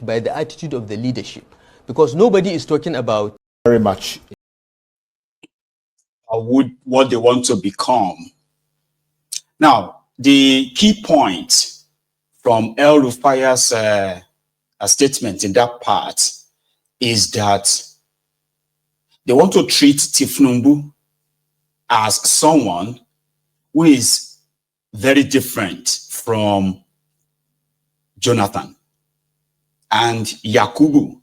by the attitude of the leadership, because nobody is talking about very much what they want to become. Now, the key point from El Rufai's statement in that part is that they want to treat Tinubu as someone who is very different from Jonathan, and Yakubu,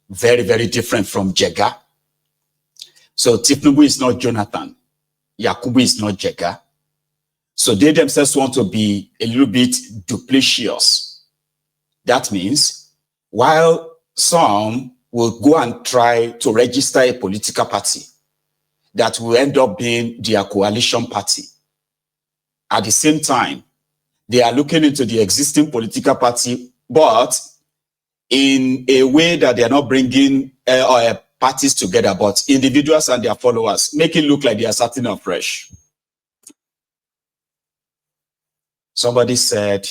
very, very different from Jega. So Tinubu is not Jonathan, Yakubu is not Jega. So they themselves want to be a little bit duplicitous. That means while some will go and try to register a political party that will end up being their coalition party, at the same time, they are looking into the existing political party, but in a way that they are not bringing parties together, but individuals and their followers, make it look like they are starting afresh. Somebody said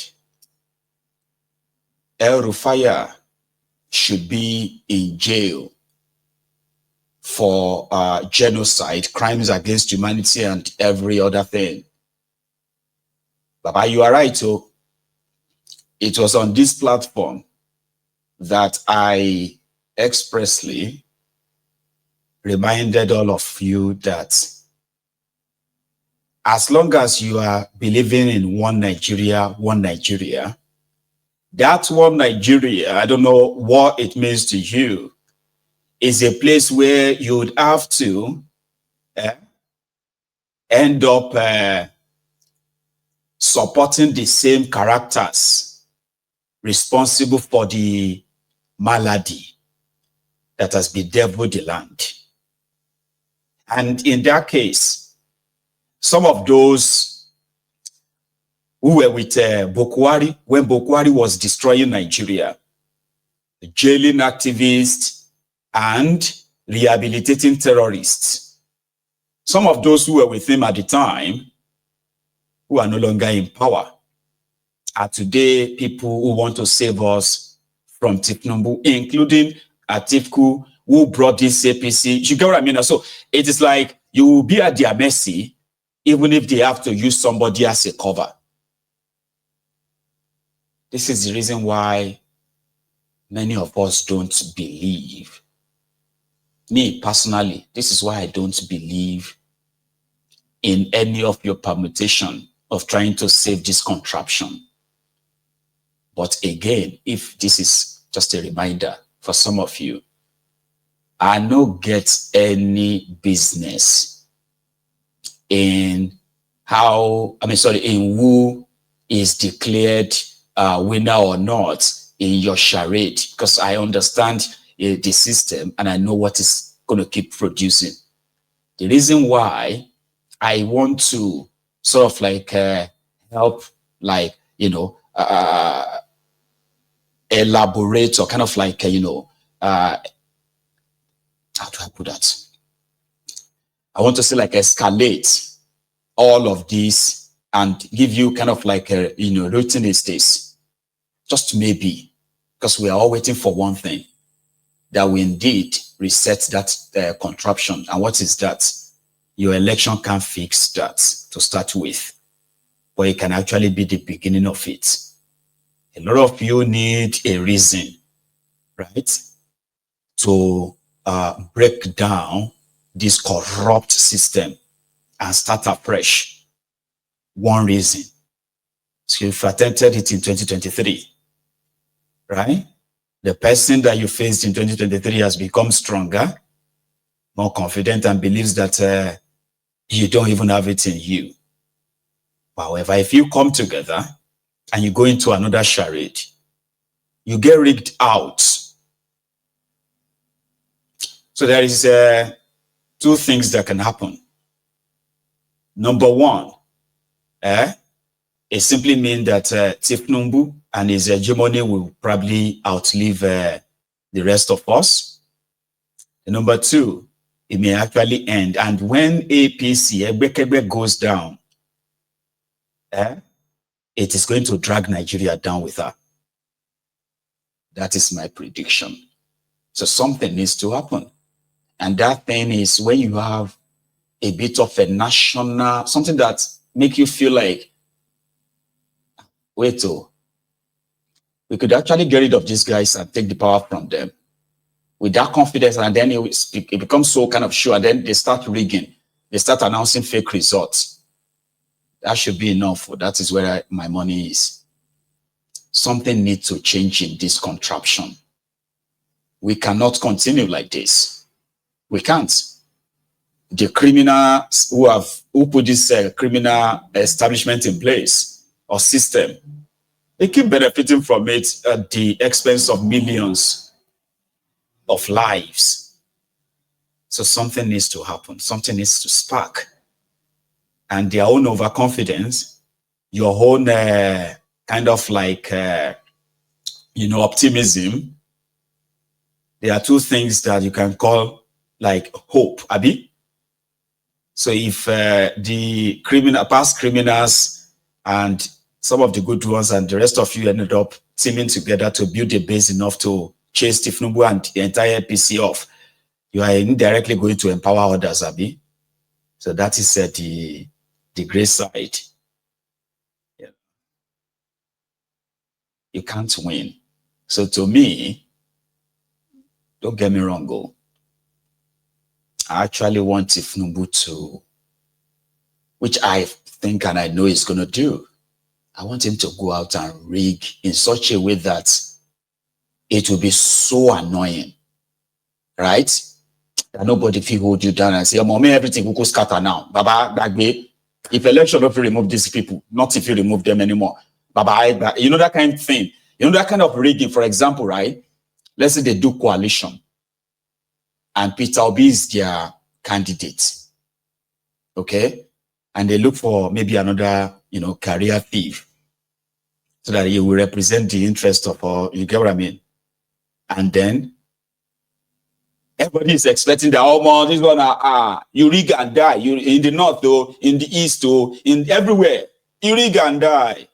El Rufai should be in jail for genocide, crimes against humanity, and every other thing. Baba, you are right. So it was on this platform that I expressly reminded all of you that as long as you are believing in one Nigeria, that one Nigeria, I don't know what it means to you, is a place where you would have to end up supporting the same characters responsible for the malady that has bedeviled the land. And in that case, some of those who were with Bokwari, when Bokwari was destroying Nigeria, jailing activists and rehabilitating terrorists, some of those who were with him at the time, who are no longer in power, are today people who want to save us from Tinubu, including Atiku, who brought this APC. You get what I mean? So it is like you will be at their mercy, even if they have to use somebody as a cover. This is the reason why many of us don't believe. Me personally, this is why I don't believe in any of your permutation of trying to save this contraption. But again, if this is just a reminder for some of you, I no get any business in in who is declared winner or not in your charade, because I understand the system and I know what is going to keep producing. The reason why I want to sort of like help, like, elaborate or kind of like, how do I put that? I want to say like escalate all of this and give you kind of like a, written estates. Just maybe, because we are all waiting for one thing, that we indeed reset that contraption. And what is that? Your election can't fix that to start with, but it can actually be the beginning of it. A lot of you need a reason, right, to break down this corrupt system and start afresh. One reason. So if you attempted it in 2023, right? The person that you faced in 2023 has become stronger, more confident, and believes that you don't even have it in you. However, if you come together and you go into another charade, you get rigged out. So there is two things that can happen. Number one, it simply means that Tinubu and his hegemony will probably outlive the rest of us. And number two, it may actually end. And when APC, Ebekebe, goes down, it is going to drag Nigeria down with her. That is my prediction. So something needs to happen. And that thing is when you have a bit of a national, something that make you feel like, wait, we could actually get rid of these guys and take the power from them with that confidence, and then it becomes so kind of sure, and then they start rigging, they start announcing fake results. That should be enough. That is where my money is. Something needs to change in this contraption. We cannot continue like this. We can't. The criminals who put this criminal establishment in place or system, they keep benefiting from it at the expense of millions of lives. So something needs to happen. Something needs to spark. And their own overconfidence, your own kind of like, optimism. There are two things that you can call like hope, Abi. So if the past criminals and some of the good ones and the rest of you ended up teaming together to build a base enough to chase Tinubu and the entire PC off, you are indirectly going to empower others, Abi. So that is the gray side. Yeah. You can't win. So to me, don't get me wrong, I actually want Tinubu to, which I think and I know he's going to do, I want him to go out and rig in such a way that it will be so annoying, right? That nobody will hold you down and say, oh, mommy, everything will go scatter now. Baba, Bagbe, if election don't remove these people, not if you remove them anymore. Baba, you know that kind of thing. You know that kind of rigging, for example, right? Let's say they do coalition and Peter Obi is their candidate, okay? And they look for maybe another, career thief so that he will represent the interest of all, you get what I mean? And then everybody is expecting that, oh man, this one, you rig and die. You in the north, though, in the east, though, in everywhere, you rig and die.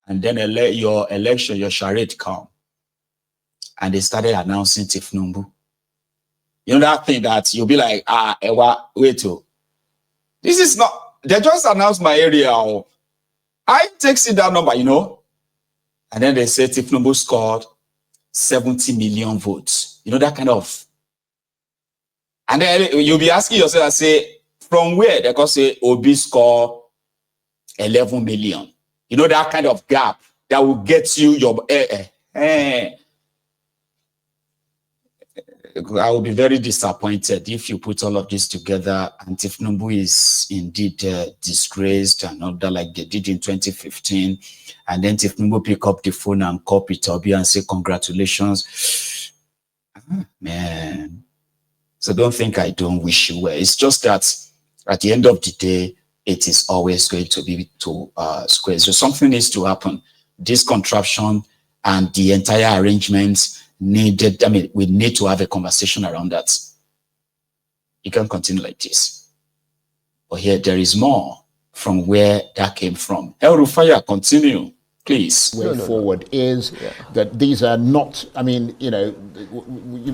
And then your election, your charade come. And they started announcing Tinubu. You know that thing that you'll be like, Ewa, wait, this is not, they just announced my area. I takes it that number, And then they say Tinubu scored 70 million votes. You know, that kind of. And then you'll be asking yourself, I say, from where? They can say Obi score 11 million. You know, that kind of gap that will get you your. I will be very disappointed if you put all of this together and Tinubu is indeed disgraced and all that, like they did in 2015, and then Tinubu pick up the phone and call Peter Obi and say congratulations. Man. So don't think I don't wish you well. It's just that at the end of the day, it is always going to be to square. So something needs to happen. This contraption and the entire arrangements needed, we need to have a conversation around that. You can't continue like this. But here, there is more from where that came from. Rufai, continue, please. Way forward is that these are not,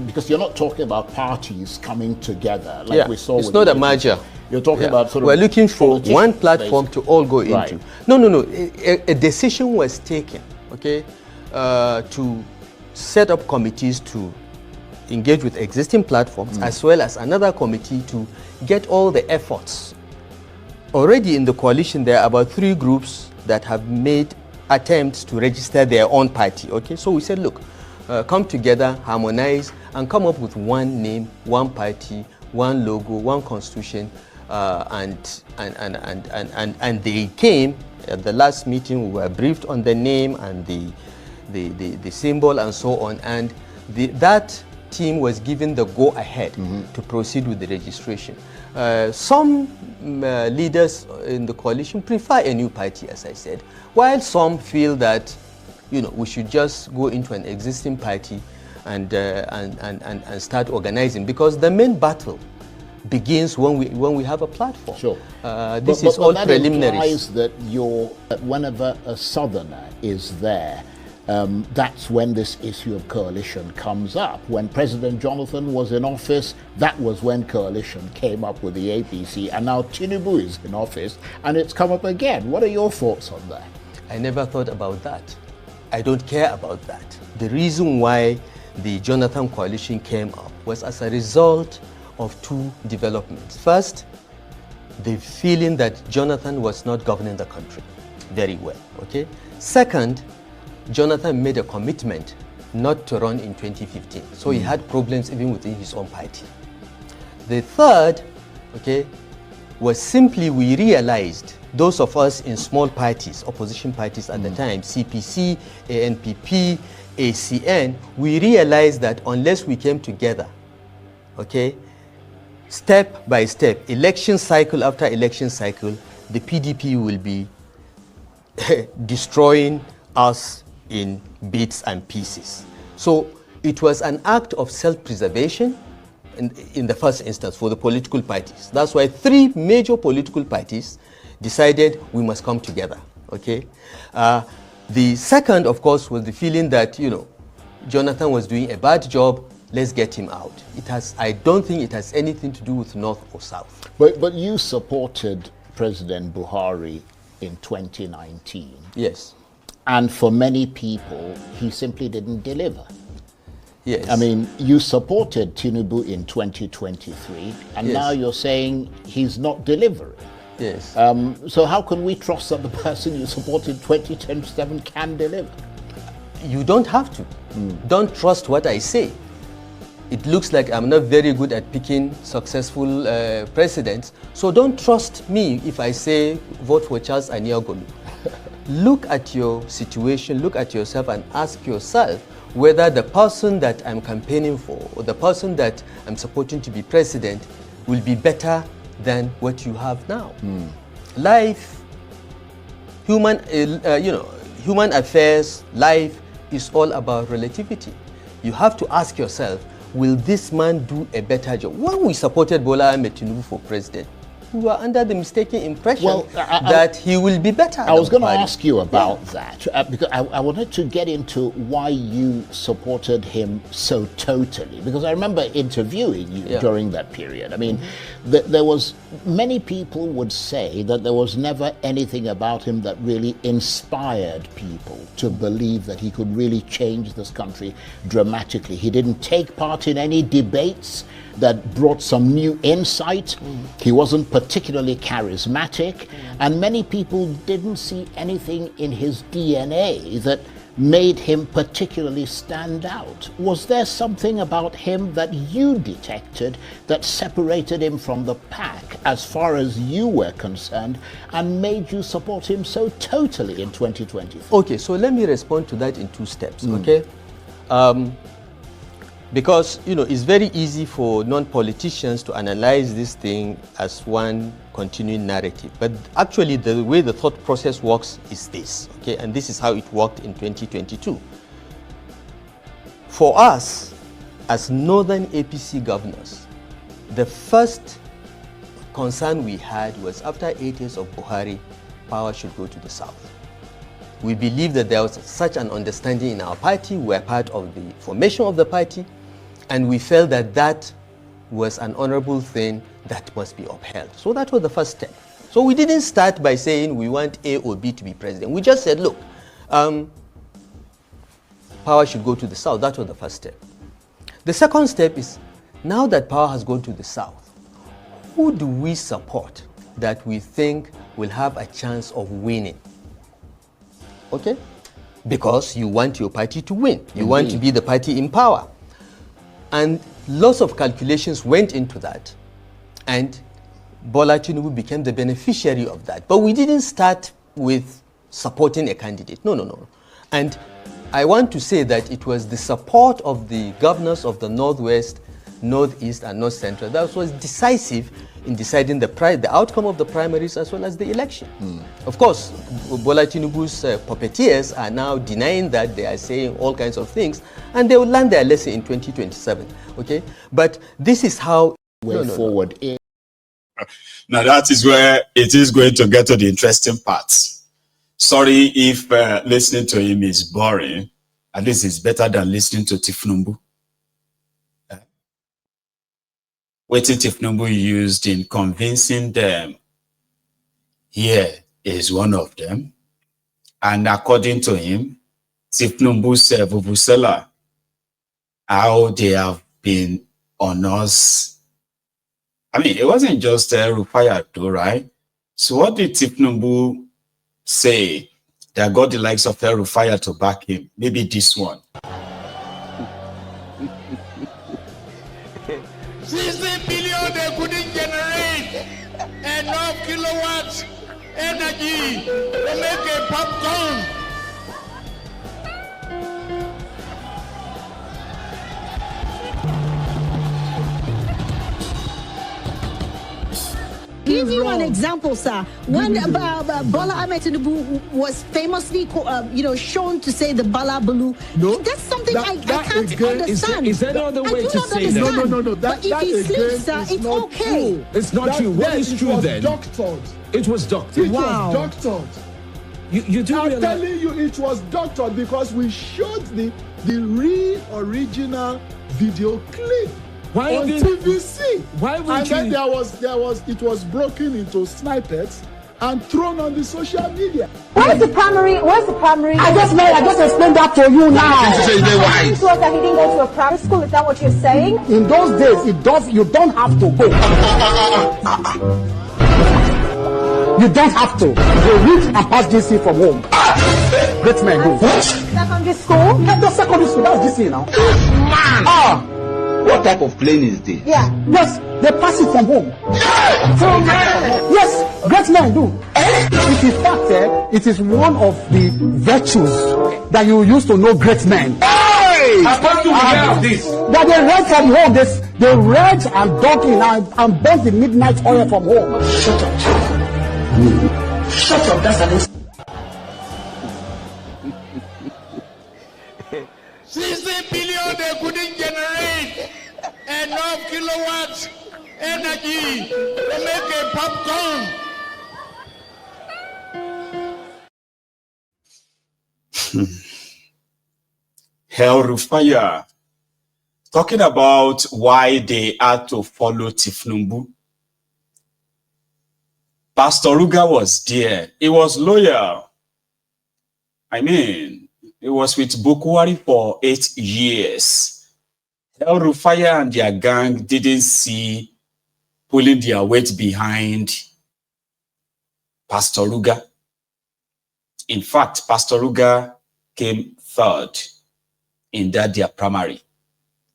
because you're not talking about parties coming together like we saw. It's not a merger. You're talking about sort of. We're looking for one platform to all go into. Right. No. A decision was taken, okay, to set up committees to engage with existing platforms, as well as another committee to get all the efforts. Already in the coalition, there are about 3 groups that have made attempts to register their own party. Okay, so we said, look, come together, harmonize, and come up with one name, one party, one logo, one constitution, and they came at the last meeting. We were briefed on the name and the symbol and so on, and that team was given the go-ahead to proceed with the registration. Some leaders in the coalition prefer a new party, as I said, while some feel that we should just go into an existing party and start organizing, because the main battle begins when we have a platform. Sure. This is all preliminaries. That implies that whenever a southerner is there, that's when this issue of coalition comes up. When President Jonathan was in office, that was when coalition came up with the APC, and now Tinubu is in office and it's come up again. What are your thoughts on that? I never thought about that. I don't care about that. The reason why the Jonathan coalition came up was as a result of two developments. First, the feeling that Jonathan was not governing the country very well, okay? Second, Jonathan made a commitment not to run in 2015. So he had problems even within his own party. The third, okay, was simply we realized, those of us in small parties, opposition parties at the time, CPC, ANPP, ACN, we realized that unless we came together, okay, step by step, election cycle after election cycle, the PDP will be destroying us in bits and pieces. So it was an act of self-preservation in the first instance for the political parties. That's why three major political parties decided we must come together, okay? The second, of course, was the feeling that, you know, Jonathan was doing a bad job, let's get him out. I don't think it has anything to do with North or South. But you supported President Buhari in 2019. Yes. And for many people, he simply didn't deliver. Yes. I mean, you supported Tinubu in 2023, and yes. now you're saying he's not delivering. Yes. So how can we trust that the person you supported in 2027 can deliver? You don't have to. Don't trust what I say. It looks like I'm not very good at picking successful presidents, so don't trust me if I say vote for Charles Aniagolu. Look at your situation, look at yourself and ask yourself whether the person that I'm campaigning for or the person that I'm supporting to be president will be better than what you have now. Life, human affairs, life is all about relativity. You have to ask yourself, will this man do a better job? When we supported Bola Tinubu for president, we were under the mistaken impression that he will be better. I was going to ask you about that because I wanted to get into why you supported him so totally, because I remember interviewing you during that period. I mean, there was, many people would say that there was never anything about him that really inspired people to believe that he could really change this country dramatically. He didn't take part in any debates that brought some new insight. He wasn't particularly charismatic, and many people didn't see anything in his DNA that made him particularly stand out. Was there something about him that you detected that separated him from the pack as far as you were concerned and made you support him so totally in 2024? Okay, so let me respond to that in two steps, okay? Because, you know, it's very easy for non-politicians to analyze this thing as one continuing narrative. But actually, the way the thought process works is this, okay? And this is how it worked in 2022. For us, as Northern APC governors, the first concern we had was after 8 years of Buhari, power should go to the South. We believe that there was such an understanding in our party. We were part of the formation of the party. And we felt that that was an honorable thing that must be upheld. So that was the first step. So we didn't start by saying we want A or B to be president. We just said, look, power should go to the South. That was the first step. The second step is, now that power has gone to the South, who do we support that we think will have a chance of winning? Okay? Because you want your party to win. You want to be the party in power. And lots of calculations went into that, and Bola Tinubu became the beneficiary of that. But we didn't start with supporting a candidate. No. And I want to say that it was the support of the governors of the Northwest, Northeast, and North Central that was decisive in deciding the outcome of the primaries as well as the election. Of course, Bola Tinubu's puppeteers are now denying that. They are saying all kinds of things, and they will learn their lesson in 2027. Okay, but this is how way forward. Now that is where it is going to get to the interesting parts. Sorry if listening to him is boring, At least it's better than listening to Tinubu. What Tinubu used in convincing them, here is one of them. And according to him, Tinubu's vuvuzela, how they have been on us. I mean, it wasn't just Rufai though, right? So what did Tinubu say that got the likes of Rufai to back him? Maybe this one. 60 billion they couldn't generate enough kilowatts energy to make a popcorn. Give you an example, sir. When Bola Tinubu was famously, shown to say the Bala Bulu, no, that's something I can't understand. Is there no other way to say that? No. But if he sleeps, sir, it's okay. True. It's not true. What is true then? Doctored. It was doctored. It was doctored. You do I'm realize? telling you, it was doctored because we showed the real original video clip. Why on TVC. Why would and you? Then it was broken into snippets and thrown on the social media. Where's the primary? I just explained that to you now. He told that he didn't go to a primary school. Is that what you're saying? In those days, you don't have to go. You don't have to. You reach and pass GC from home. Great men do. What? Secondary school? Not just secondary school, that's GC now. Man! What type of plane is this? Yeah. Yes, they pass it from home. From where? Yes, great men do. It is fact, it is one of the virtues that you use to know great men. Hey! How do we have this? That they read from home. They read and dug in and burnt the midnight oil from home. Shut up. Shut up, that's an 60 billion they couldn't generate enough kilowatts energy to make a popcorn. Rufai talking about why they had to follow Tinubu. Pastor Ruga was there. He was loyal. I mean, he was with Bukwari for 8 years. Rufai and their gang didn't see pulling their weight behind Pastor Ruga. In fact, Pastor Ruga came third in their primary.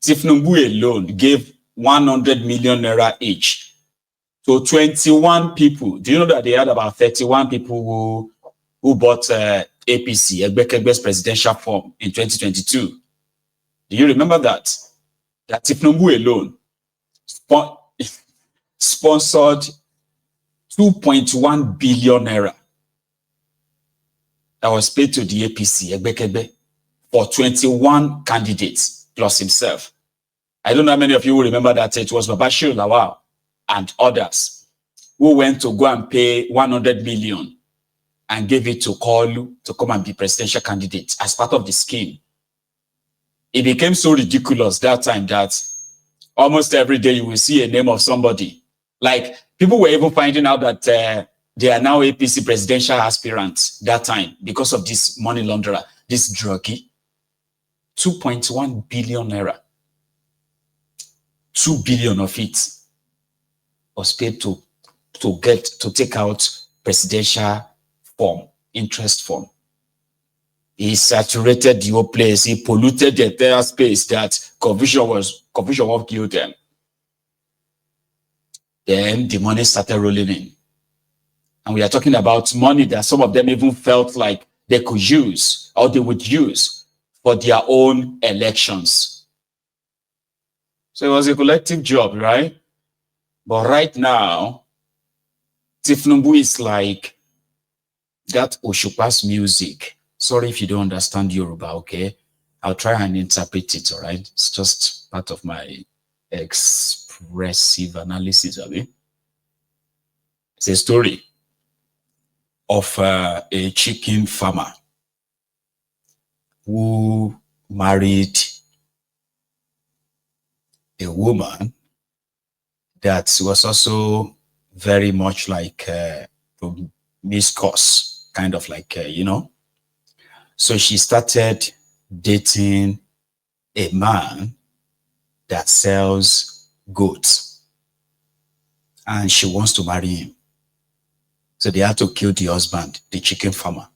Tinubu alone gave 100 million naira each to 21 people. Do you know that they had about 31 people who bought APC, Egbekebe's presidential form in 2022? Do you remember that? That Tinubu alone sponsored 2.1 billion naira that was paid to the APC, Egbekebe, for 21 candidates plus himself. I don't know how many of you will remember that it was Babashir Lawal and others who went to go and pay 100 million and gave it to Kolu to come and be presidential candidate as part of the scheme. It became so ridiculous that time that almost every day you will see a name of somebody. Like, people were even finding out that they are now APC presidential aspirants that time because of this money launderer, this druggie. 2.1 billion naira. 2 billion of it was paid to take out presidential form, interest form. He saturated the whole place. He polluted the entire space that confusion won't kill them. Then the money started rolling in. And we are talking about money that some of them even felt like they could use or they would use for their own elections. So it was a collective job, right? But right now, Tinubu is like that Oshupa's music. Sorry if you don't understand Yoruba, okay? I'll try and interpret it, all right? It's just part of my expressive analysis of it. It's a story of a chicken farmer who married a woman that was also very much like promiscuous, kind of like, you know. So she started dating a man that sells goats, and she wants to marry him. So they had to kill the husband, the chicken farmer.